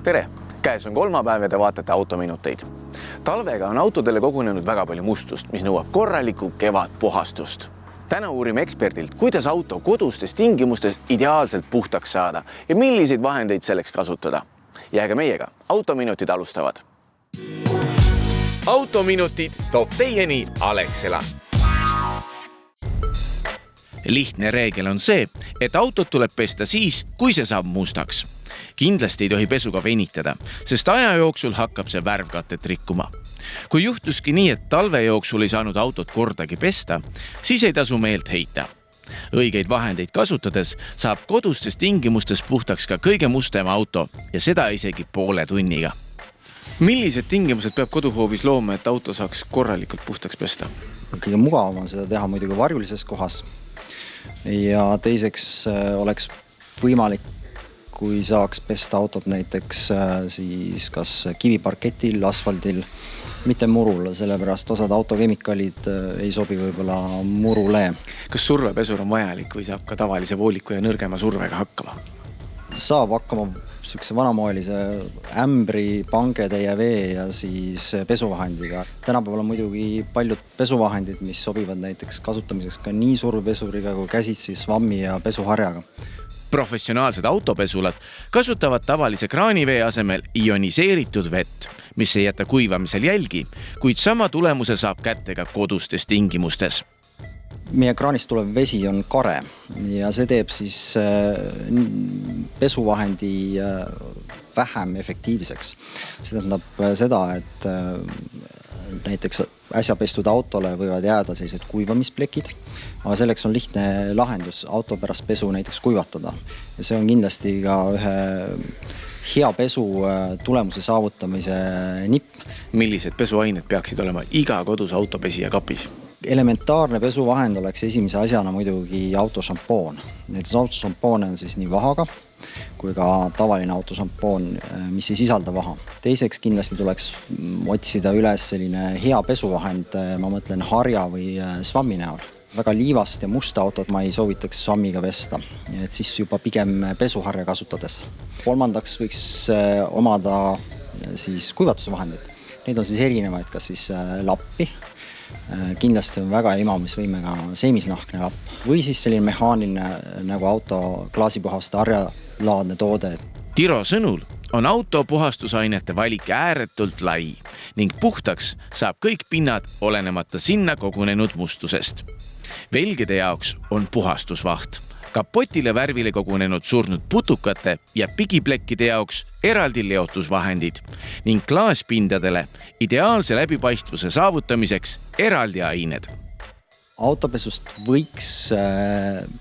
Tere! Käes on kolmapäev ja te vaatate autominuteid. Talvega on autodele kogunenud väga palju mustust, mis nõuab korralikku kevadpuhastust. Täna uurime eksperdilt, kuidas auto kodustes tingimustes ideaalselt puhtaks saada ja milliseid vahendeid selleks kasutada. Jääge meiega, autominutid alustavad. Autominutid toob teieni Alexela. Lihtne reegel on see, et autot tuleb pesta siis, kui see saab mustaks. Kindlasti ei tohi pesuga venitada, sest aja jooksul hakkab see värvkatet rikkuma. Kui juhtuski nii, et talve jooksul ei saanud autot kordagi pesta, siis ei tasu meelt heita. Õigeid vahendeid kasutades saab kodustes tingimustes puhtaks ka kõige mustem auto ja seda isegi poole tunniga. Millised tingimused peab koduhoovis looma, et auto saaks korralikult puhtaks pesta? Kõige mugavam on seda teha muidugi varjulises kohas. Ja teiseks oleks võimalik, kui saaks pesta autot näiteks siis kas kiviparketil, asfaldil, mitte murul, sellepärast osad autokemikaalid ei sobi võib-olla murule. Kas survepesur on vajalik või saab ka tavalise vooliku ja nõrgema survega hakkama? Saab hakkama sükse vanamoelise ämbri, pangetäie vee ja siis pesuvahendiga. Tänapäeval on muidugi paljud pesuvahendid, mis sobivad näiteks kasutamiseks ka nii survepesuriga kui käsitsi, svammi ja pesuharjaga. Professionaalsed autopesulad kasutavad tavalise kraanivee asemel ioniseeritud vett, mis ei jäta kuivamisel jälgi, kuid sama tulemuse saab kätte ka kodustes tingimustes. Meie kraanist tulev vesi on kare ja see teeb siis pesuvahendi vähem efektiivseks. See tähendab seda, et näiteks äsja pestud autole võivad jääda sellised kuivamisplekid, aga selleks on lihtne lahendus auto pärast pesu näiteks kuivatada. Ja see on kindlasti ka ühe hea pesu tulemuse saavutamise nipp. Millised pesuained peaksid olema iga kodus autopesija kapis? Elementaarne pesuvahend oleks esimese asjana muidugi autošampoon. Näiteks autošampoon on siis nii vahaga kui ka tavaline autošampoon, mis ei sisalda vaha. Teiseks kindlasti tuleks otsida üles selline hea pesuvahend, ma mõtlen harja või svammi näol. Väga liivast ja musta autot ma ei soovitaks svammiga pesta, et siis juba pigem pesuharja kasutades. Kolmandaks võiks omada siis kuivatusvahendid. Neid on siis erinevaid, kas siis lappi. Kindlasti on väga imamisvõimega seemisnahkne lapp või siis selline mehaaniline nagu auto klaasipuhaste harjalaadne toode. Tiro sõnul on auto puhastusainete valik ääretult lai ning puhtaks saab kõik pinnad olenemata sinna kogunenud mustusest. Velgede jaoks on puhastusvaht. Kapotile värvile kogunenud surnud putukate ja pigiplekkide jaoks eraldi leotusvahendid ning klaaspindadele ideaalse läbipaistvuse saavutamiseks eraldi ained. Autopesust võiks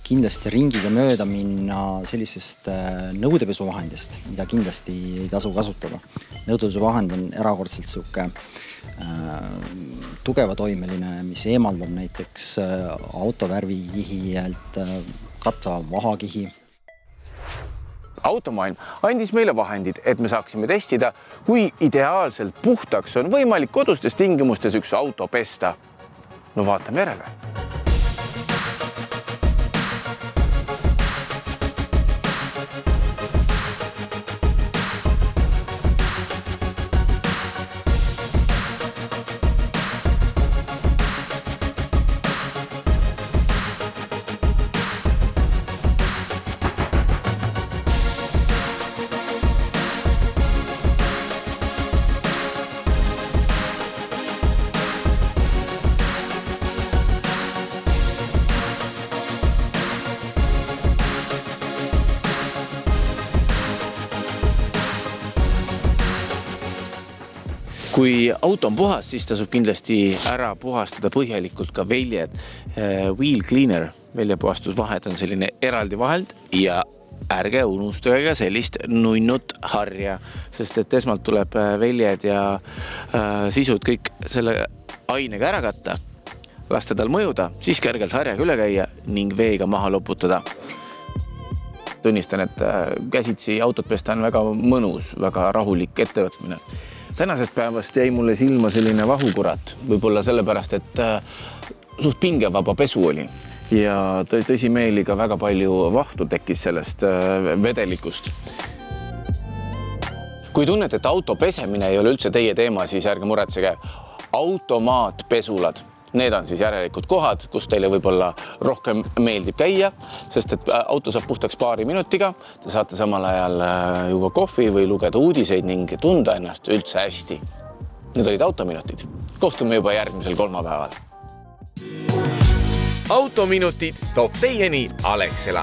kindlasti ringiga mööda minna sellisest nõudepesuvahendist, mida kindlasti ei tasu kasutada. Nõudepesuvahend on erakordselt suke tugeva toimeline, mis eemaldab näiteks autovärvikihijalt katva vahakihi. Automaailm andis meile vahendid, et me saaksime testida, kui ideaalselt puhtaks on võimalik kodustes tingimustes üks auto pesta. No vaatame järele. Kui auto on puhas, siis tasub kindlasti ära puhastada põhjalikult ka väljed. Wheel cleaner, väljapuhastusvahed on selline eraldi vahend ja ärge unustage sellist nunnut harja, sest et esmalt tuleb väljed ja sisud kõik selle ainega ära katta, lasta tal mõjuda, siis kergelt harjaga üle käia ning veega maha loputada. Tunnistan, et käsitsi autot pesta on väga mõnus, väga rahulik ettevõtmine. Tänasest päevast jäi mulle silma selline vahukurat, võib-olla sellepärast, et suht pingevaba pesu oli ja tõsimeeli ka väga palju vahtu tekkis sellest vedelikust. Kui tunnete, et auto pesemine ei ole üldse teie teema, siis ärge muretsege. Automaatpesulad. Need on siis järelikult kohad, kus teile võib-olla rohkem meeldib käia, sest et auto saab puhtaks paari minutiga. Te saate samal ajal juua kohvi või lugeda uudiseid ning tunda ennast üldse hästi. Need olid autominutid. Kohtume juba järgmisel kolmapäeval. Autominutid toob teieni Alexela.